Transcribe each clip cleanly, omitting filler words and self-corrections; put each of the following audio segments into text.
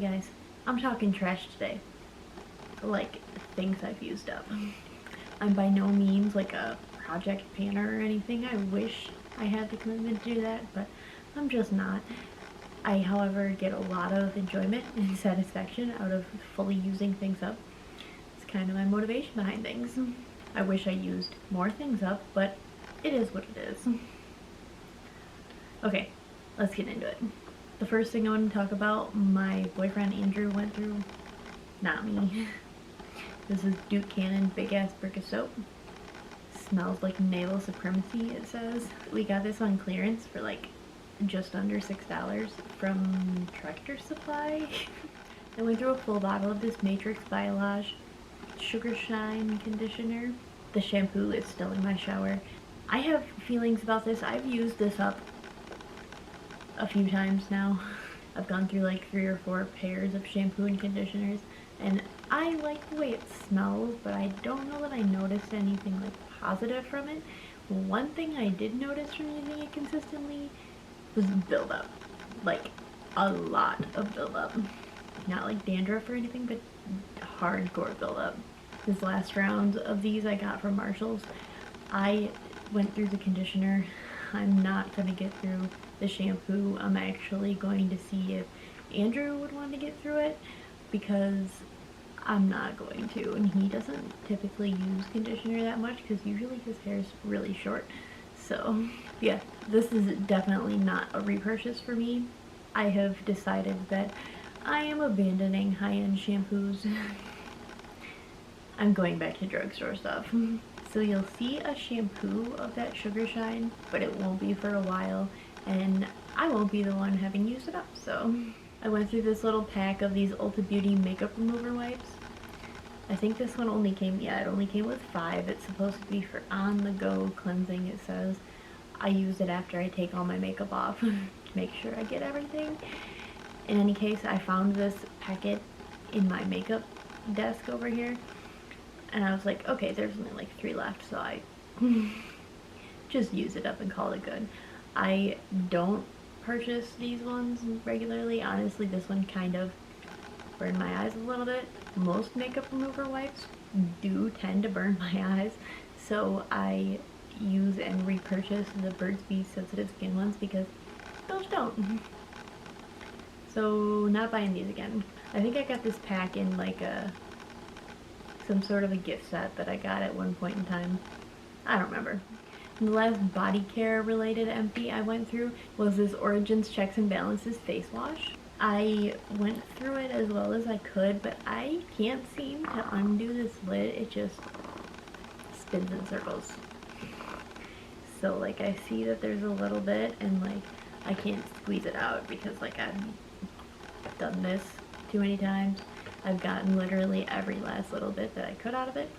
guys, I'm talking trash today. Like, things I've used up. I'm by no means like a project planner or anything. I wish I had the commitment to do that, but I'm just not. I, however, get a lot of enjoyment and satisfaction out of fully using things up. It's kind of my motivation behind things. I wish I used more things up, but it is what it is. Okay, let's get into it. The first thing I want to talk about, my boyfriend Andrew went through, not me. This is Duke Cannon Big Ass Brick of Soap. Smells like naval supremacy, it says. We got this on clearance for like just under $6 from Tractor Supply. I went through a full bottle of this Matrix Biolage Sugar Shine conditioner. The shampoo is still in my shower. I have feelings about this. I've used this up a few times now. I've gone through like 3 or 4 pairs of shampoo and conditioners, and I like the way it smells, but I don't know that I noticed anything like positive from it. One thing I did notice from using it consistently was buildup. Like, a lot of buildup. Not like dandruff or anything, but hardcore buildup. This last round of these I got from Marshall's. I went through the conditioner. I'm not going to get through the shampoo. I'm actually going to see if Andrew would want to get through it, because I'm not going to, and he doesn't typically use conditioner that much because usually his hair is really short. So yeah, this is definitely not a repurchase for me. I have decided that I am abandoning high-end shampoos. I'm going back to drugstore stuff. So you'll see a shampoo of that Sugar Shine, but it won't be for a while, and I won't be the one having used it up. So I went through this little pack of these Ulta Beauty makeup remover wipes. I think this one only came, yeah, it only came with 5. It's supposed to be for on-the-go cleansing, it says. I use it after I take all my makeup off to make sure I get everything. In any case, I found this packet in my makeup desk over here, and I was like, okay, there's only like 3 left, so I just use it up and call it good. I don't purchase these ones regularly. Honestly, this one kind of burned my eyes a little bit. Most makeup remover wipes do tend to burn my eyes, so I use and repurchase the Burt's Bees sensitive skin ones because those don't. So not buying these again. I think I got this pack in like some sort of a gift set that I got at one point in time. I don't remember. And the last body care related empty I went through was this Origins Checks and Balances face wash. I went through it as well as I could, but I can't seem to undo this lid. It just spins in circles. So like I see that there's a little bit, and like I can't squeeze it out because like I've done this too many times. I've gotten literally every last little bit that I could out of it.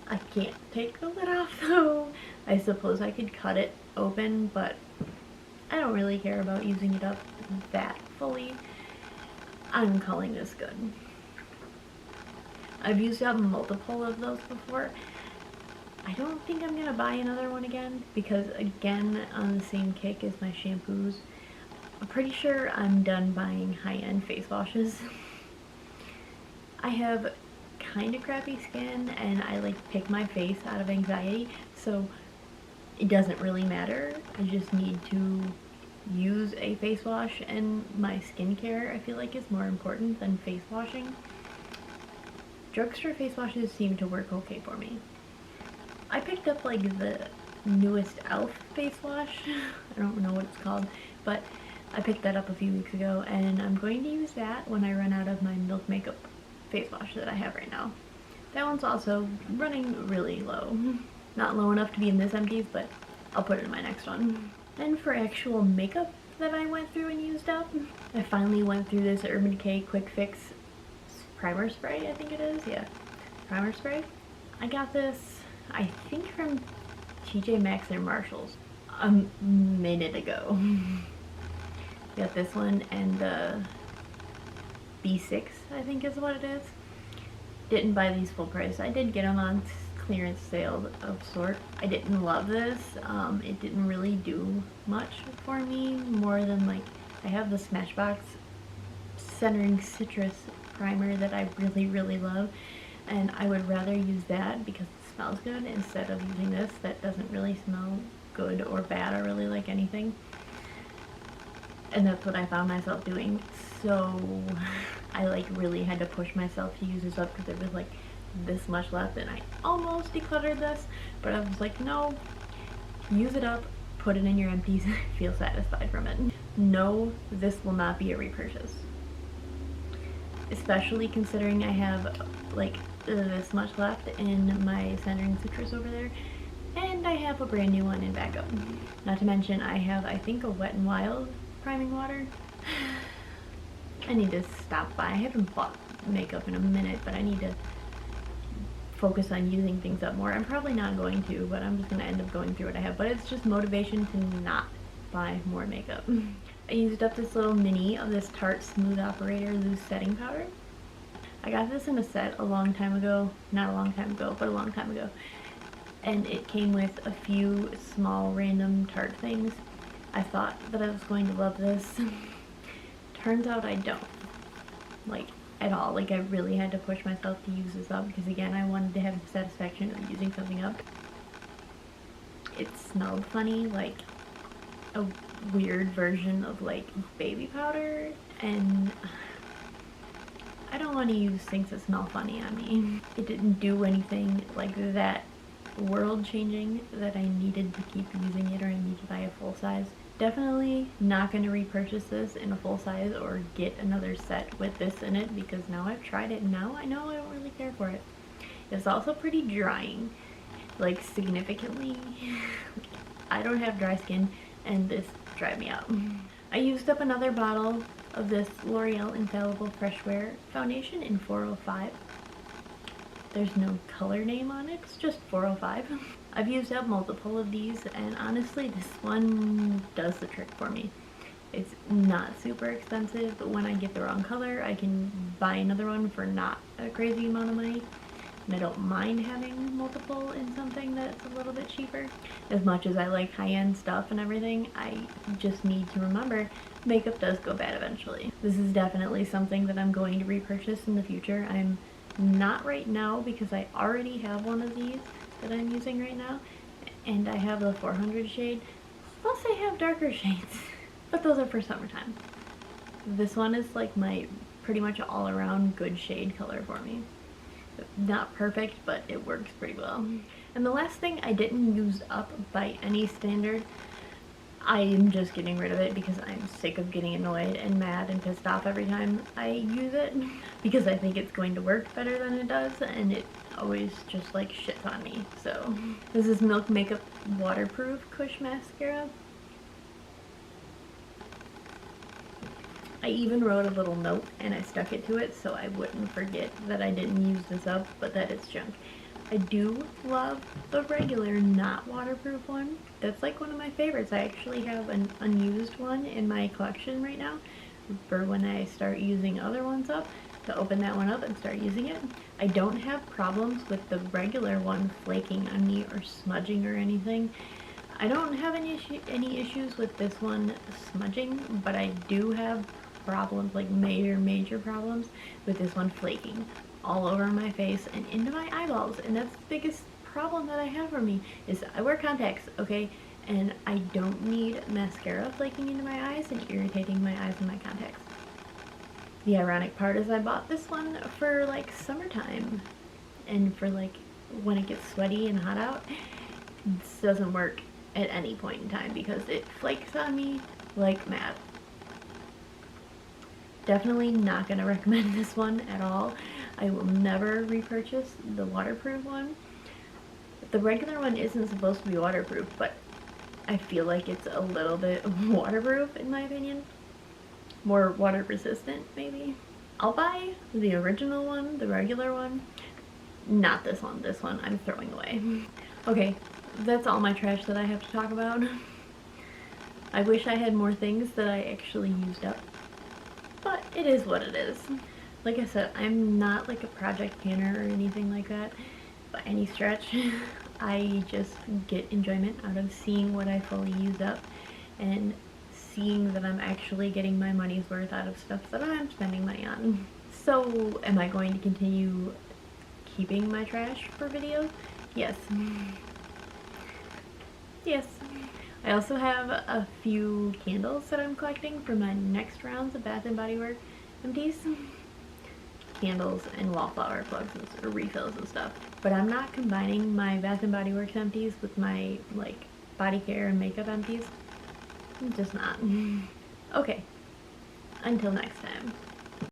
I can't take the lid off though. I suppose I could cut it open, but I don't really care about using it up that fully. I'm calling this good. I've used up multiple of those before. I don't think I'm gonna buy another one again because, again, on the same kick as my shampoos, I'm pretty sure I'm done buying high-end face washes. I have kind of crappy skin and I like pick my face out of anxiety, so it doesn't really matter. I just need to use a face wash, and my skincare I feel like is more important than face washing. Drugstore face washes seem to work okay for me. I picked up like the newest e.l.f. face wash. I don't know what it's called, but I picked that up a few weeks ago, and I'm going to use that when I run out of my Milk Makeup face wash that I have right now. That one's also running really low. Not low enough to be in this Empties, but I'll put it in my next one. And for actual makeup that I went through and used up, I finally went through this Urban Decay Quick Fix primer spray, I think it is, yeah, primer spray. I got this, I think from TJ Maxx or Marshall's a minute ago. Got this one and the B6, I think is what it is. Didn't buy these full price. I did get them on clearance sale of sort. I didn't love this. It didn't really do much for me, more than like I have the Smashbox centering citrus primer that I really love, and I would rather use that because it smells good instead of using this that doesn't really smell good or bad or really like anything. And that's what I found myself doing, so I like really had to push myself to use this up because there was like this much left, and I almost decluttered this, but I was like, no, use it up, put it in your empties, feel satisfied from it. No, this will not be a repurchase, especially considering I have like this much left in my centering citrus over there, and I have a brand new one in backup. Not to mention I have, I think, a Wet n Wild priming water. I need to stop by. I haven't bought makeup in a minute, but I need to focus on using things up more. I'm probably not going to, but I'm just going to end up going through what I have. But it's just motivation to not buy more makeup. I used up this little mini of this Tarte Smooth Operator Loose Setting Powder. I got this in a set a long time ago. Not a long time ago, but a long time ago. And it came with a few small random Tarte things. I thought that I was going to love this. Turns out I don't. Like, at all. Like, I really had to push myself to use this up because, again, I wanted to have the satisfaction of using something up. It smelled funny, like a weird version of, like, baby powder, and I don't want to use things that smell funny on me. It didn't do anything like that world-changing that I needed to keep using it, or I need to buy a full size. Definitely not going to repurchase this in a full size or get another set with this in it because now I've tried it and now I know I don't really care for it. It's also pretty drying, like significantly. I don't have dry skin and this dried me out. I used up another bottle of this L'Oreal Infallible Fresh Wear foundation in 405. There's no color name on it, it's just 405. I've used up multiple of these, and honestly, this one does the trick for me. It's not super expensive, but when I get the wrong color, I can buy another one for not a crazy amount of money. And I don't mind having multiple in something that's a little bit cheaper. As much as I like high-end stuff and everything, I just need to remember makeup does go bad eventually. This is definitely something that I'm going to repurchase in the future. I'm not right now because I already have one of these that I'm using right now, and I have the 400 shade, plus I have darker shades, but those are for summertime. This one is like my pretty much all around good shade color for me. Not perfect, but it works pretty well. And the last thing I didn't use up by any standard, I am just getting rid of it because I'm sick of getting annoyed and mad and pissed off every time I use it because I think it's going to work better than it does, and it always just like shits on me. So this is Milk Makeup Waterproof Cush Mascara. I even wrote a little note and I stuck it to it so I wouldn't forget that I didn't use this up, but that it's junk. I do love the regular not waterproof one. That's like one of my favorites. I actually have an unused one in my collection right now for when I start using other ones up, to open that one up and start using it. I don't have problems with the regular one flaking on me or smudging or anything. I don't have any issues with this one smudging, but I do have problems, like major problems with this one flaking all over my face and into my eyeballs. And that's the biggest problem that I have for me, is I wear contacts, okay? And I don't need mascara flaking into my eyes and irritating my eyes and my contacts. The ironic part is I bought this one for like summertime, and for like when it gets sweaty and hot out, this doesn't work at any point in time because it flakes on me like mad. Definitely not going to recommend this one at all. I will never repurchase the waterproof one. The regular one isn't supposed to be waterproof, but I feel like it's a little bit waterproof in my opinion. More water resistant, maybe. I'll buy the original one, the regular one. Not this one. This one I'm throwing away. Okay, that's all my trash that I have to talk about. I wish I had more things that I actually used up, but it is what it is. Like I said, I'm not like a project planner or anything like that by any stretch. I just get enjoyment out of seeing what I fully use up and seeing that I'm actually getting my money's worth out of stuff that I'm spending money on. So, am I going to continue keeping my trash for videos? Yes. Yes. I also have a few candles that I'm collecting for my next rounds of Bath & Body Works empties. Candles and wallflower plugs or refills and stuff. But I'm not combining my Bath & Body Works empties with my, like, body care and makeup empties. I'm just not. Okay. Until next time.